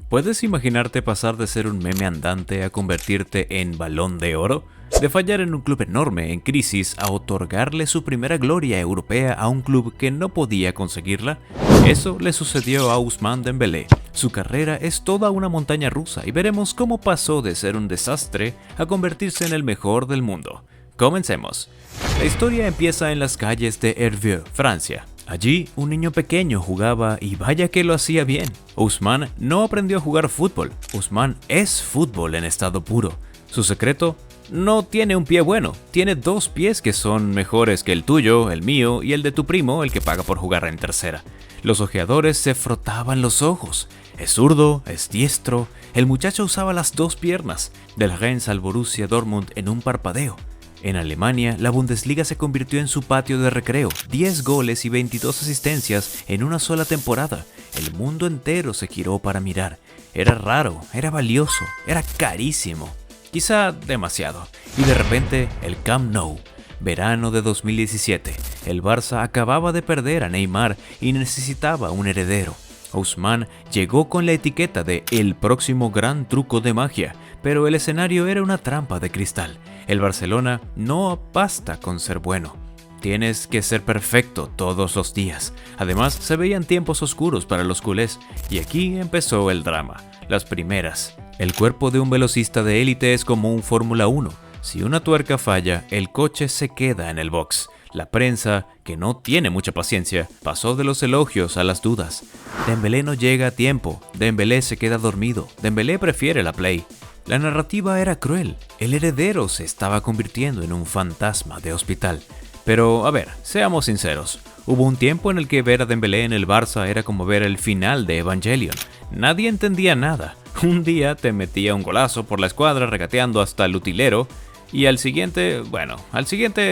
¿Puedes imaginarte pasar de ser un meme andante a convertirte en Balón de Oro? De fallar en un club enorme en crisis a otorgarle su primera gloria europea a un club que no podía conseguirla? Eso le sucedió a Ousmane Dembélé. Su carrera es toda una montaña rusa y veremos cómo pasó de ser un desastre a convertirse en el mejor del mundo. Comencemos. La historia empieza en las calles de Hervieux, Francia. Allí, un niño pequeño jugaba y vaya que lo hacía bien. Ousmane no aprendió a jugar fútbol. Ousmane es fútbol en estado puro. Su secreto: no tiene un pie bueno, tiene dos pies que son mejores que el tuyo, el mío y el de tu primo, el que paga por jugar en tercera. Los ojeadores se frotaban los ojos. Es zurdo, es diestro. El muchacho usaba las dos piernas. Del Rennes al Borussia Dortmund en un parpadeo. En Alemania, la Bundesliga se convirtió en su patio de recreo, 10 goles y 22 asistencias en una sola temporada. El mundo entero se giró para mirar. Era raro, era valioso, era carísimo. Quizá demasiado. Y de repente, el Camp Nou. Verano de 2017. El Barça acababa de perder a Neymar y necesitaba un heredero. Ousmane llegó con la etiqueta de el próximo gran truco de magia, pero el escenario era una trampa de cristal. El Barcelona no basta con ser bueno. Tienes que ser perfecto todos los días. Además, se veían tiempos oscuros para los culés, y aquí empezó el drama. Las primeras. El cuerpo de un velocista de élite es como un Fórmula 1. Si una tuerca falla, el coche se queda en el box. La prensa, que no tiene mucha paciencia, pasó de los elogios a las dudas. Dembélé no llega a tiempo, Dembélé se queda dormido, Dembélé prefiere la Play. La narrativa era cruel, el heredero se estaba convirtiendo en un fantasma de hospital. Pero, a ver, seamos sinceros, hubo un tiempo en el que ver a Dembélé en el Barça era como ver el final de Evangelion. Nadie entendía nada. Un día te metía un golazo por la escuadra regateando hasta el utilero, y al siguiente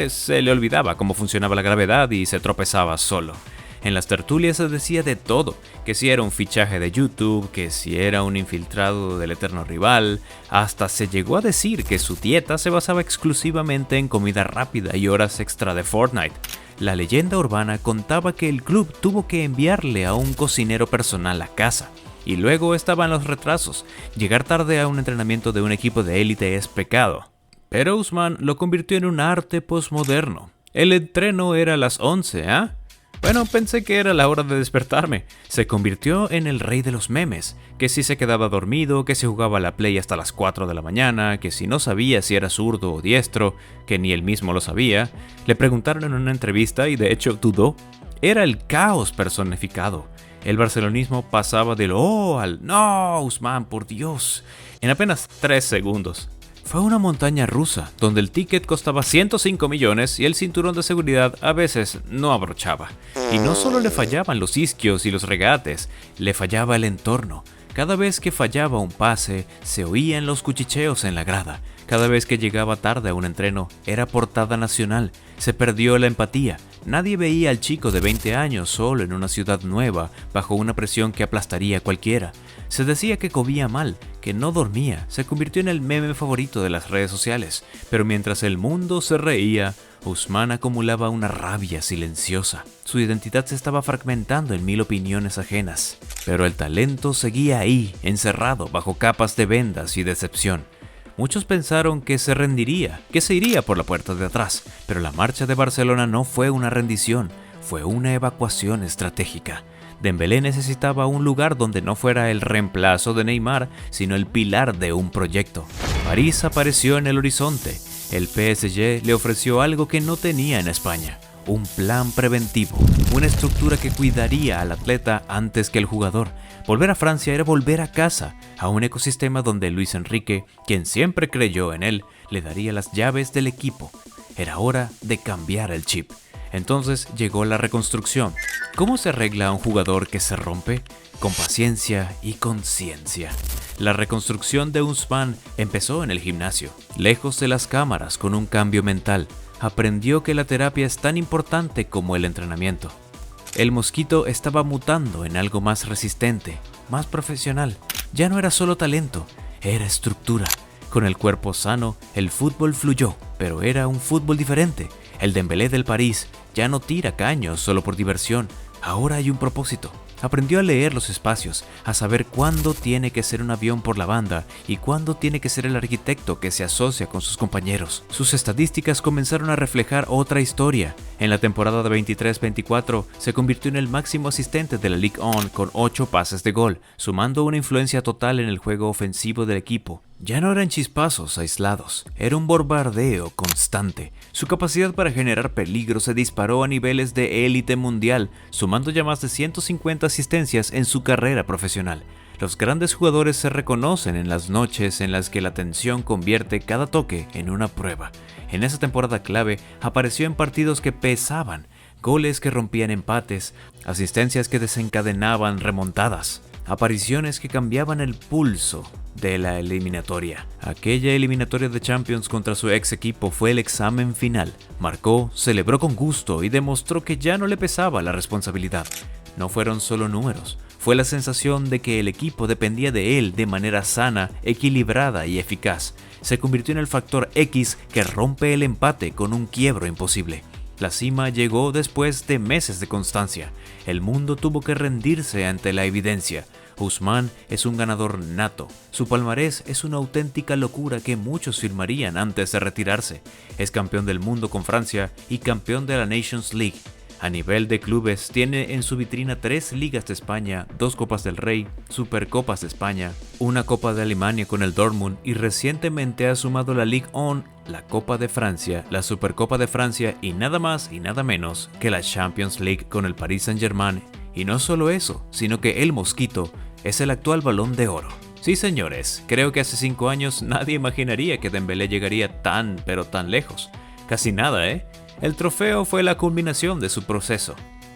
se le olvidaba cómo funcionaba la gravedad y se tropezaba solo. En las tertulias se decía de todo, que si era un fichaje de YouTube, que si era un infiltrado del eterno rival, hasta se llegó a decir que su dieta se basaba exclusivamente en comida rápida y horas extra de Fortnite. La leyenda urbana contaba que el club tuvo que enviarle a un cocinero personal a casa. Y luego estaban los retrasos. Llegar tarde a un entrenamiento de un equipo de élite es pecado. Pero Ousmane lo convirtió en un arte postmoderno. El entreno era a las 11, ¿ah? Bueno, pensé que era la hora de despertarme. Se convirtió en el rey de los memes, que si se quedaba dormido, que se jugaba a la Play hasta las 4 de la mañana, que si no sabía si era zurdo o diestro, que ni él mismo lo sabía. Le preguntaron en una entrevista y de hecho dudó. Era el caos personificado. El barcelonismo pasaba del "oh" al "no, Ousmane, por Dios", en apenas 3 segundos. Fue una montaña rusa, donde el ticket costaba 105 millones y el cinturón de seguridad a veces no abrochaba. Y no solo le fallaban los isquios y los regates, le fallaba el entorno. Cada vez que fallaba un pase, se oían los cuchicheos en la grada. Cada vez que llegaba tarde a un entreno, era portada nacional. Se perdió la empatía. Nadie veía al chico de 20 años solo en una ciudad nueva, bajo una presión que aplastaría a cualquiera. Se decía que comía mal, que no dormía. Se convirtió en el meme favorito de las redes sociales. Pero mientras el mundo se reía, Ousmane acumulaba una rabia silenciosa. Su identidad se estaba fragmentando en 1000 opiniones ajenas. Pero el talento seguía ahí, encerrado bajo capas de vendas y decepción. Muchos pensaron que se rendiría, que se iría por la puerta de atrás, pero la marcha de Barcelona no fue una rendición, fue una evacuación estratégica. Dembélé necesitaba un lugar donde no fuera el reemplazo de Neymar, sino el pilar de un proyecto. París apareció en el horizonte. El PSG le ofreció algo que no tenía en España: un plan preventivo, una estructura que cuidaría al atleta antes que el jugador. Volver a Francia era volver a casa, a un ecosistema donde Luis Enrique, quien siempre creyó en él, le daría las llaves del equipo. Era hora de cambiar el chip. Entonces llegó la reconstrucción. ¿Cómo se arregla a un jugador que se rompe? Con paciencia y conciencia. La reconstrucción de Ousmane empezó en el gimnasio, lejos de las cámaras, con un cambio mental. Aprendió que la terapia es tan importante como el entrenamiento. El mosquito estaba mutando en algo más resistente, más profesional. Ya no era solo talento, era estructura. Con el cuerpo sano, el fútbol fluyó, pero era un fútbol diferente. El Dembélé del París ya no tira caños solo por diversión. Ahora hay un propósito. Aprendió a leer los espacios, a saber cuándo tiene que ser un avión por la banda y cuándo tiene que ser el arquitecto que se asocia con sus compañeros. Sus estadísticas comenzaron a reflejar otra historia. En la temporada de 23-24 se convirtió en el máximo asistente de la Ligue 1 con 8 pases de gol, sumando una influencia total en el juego ofensivo del equipo. Ya no eran chispazos aislados, era un bombardeo constante. Su capacidad para generar peligro se disparó a niveles de élite mundial, sumando ya más de 150 asistencias en su carrera profesional. Los grandes jugadores se reconocen en las noches en las que la tensión convierte cada toque en una prueba. En esa temporada clave apareció en partidos que pesaban, goles que rompían empates, asistencias que desencadenaban remontadas, apariciones que cambiaban el pulso de la eliminatoria. Aquella eliminatoria de Champions contra su ex equipo fue el examen final. Marcó, celebró con gusto y demostró que ya no le pesaba la responsabilidad. No fueron solo números, fue la sensación de que el equipo dependía de él de manera sana, equilibrada y eficaz. Se convirtió en el factor X que rompe el empate con un quiebro imposible. La cima llegó después de meses de constancia. El mundo tuvo que rendirse ante la evidencia. Ousmane es un ganador nato. Su palmarés es una auténtica locura que muchos firmarían antes de retirarse. Es campeón del mundo con Francia y campeón de la Nations League. A nivel de clubes, tiene en su vitrina 3 Ligas de España, 2 Copas del Rey, Supercopas de España, una Copa de Alemania con el Dortmund y recientemente ha sumado la Ligue 1, la Copa de Francia, la Supercopa de Francia y nada más y nada menos que la Champions League con el Paris Saint-Germain. Y no solo eso, sino que el Mosquito es el actual Balón de Oro. Sí, señores, creo que hace 5 años nadie imaginaría que Dembélé llegaría tan pero tan lejos. Casi nada, ¿eh? El trofeo fue la culminación de su proceso.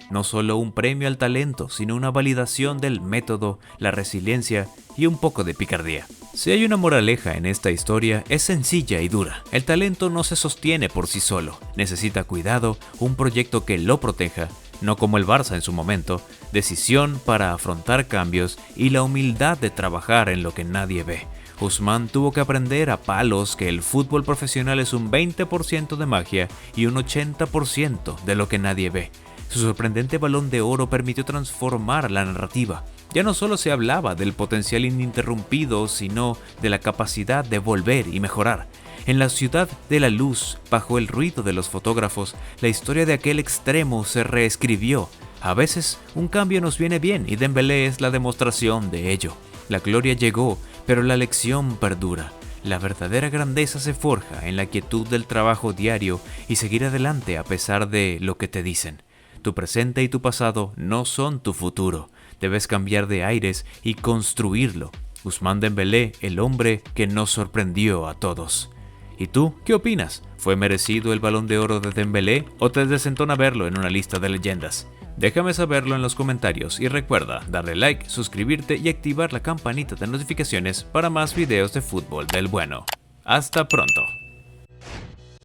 No solo un premio al talento, sino una validación del método, la resiliencia y un poco de picardía. Si hay una moraleja en esta historia, es sencilla y dura. El talento no se sostiene por sí solo. Necesita cuidado, un proyecto que lo proteja, no como el Barça en su momento, decisión para afrontar cambios y la humildad de trabajar en lo que nadie ve. Ousmane tuvo que aprender a palos que el fútbol profesional es un 20% de magia y un 80% de lo que nadie ve. Su sorprendente Balón de Oro permitió transformar la narrativa. Ya no solo se hablaba del potencial ininterrumpido, sino de la capacidad de volver y mejorar. En la ciudad de la luz, bajo el ruido de los fotógrafos, la historia de aquel extremo se reescribió. A veces, un cambio nos viene bien y Dembélé es la demostración de ello. La gloria llegó, pero la lección perdura. La verdadera grandeza se forja en la quietud del trabajo diario y seguir adelante a pesar de lo que te dicen. Tu presente y tu pasado no son tu futuro. Debes cambiar de aires y construirlo. Ousmane Dembélé, el hombre que nos sorprendió a todos. ¿Y tú qué opinas? ¿Fue merecido el Balón de Oro de Dembélé o te desentona verlo en una lista de leyendas? Déjame saberlo en los comentarios y recuerda darle like, suscribirte y activar la campanita de notificaciones para más videos de fútbol del bueno. ¡Hasta pronto!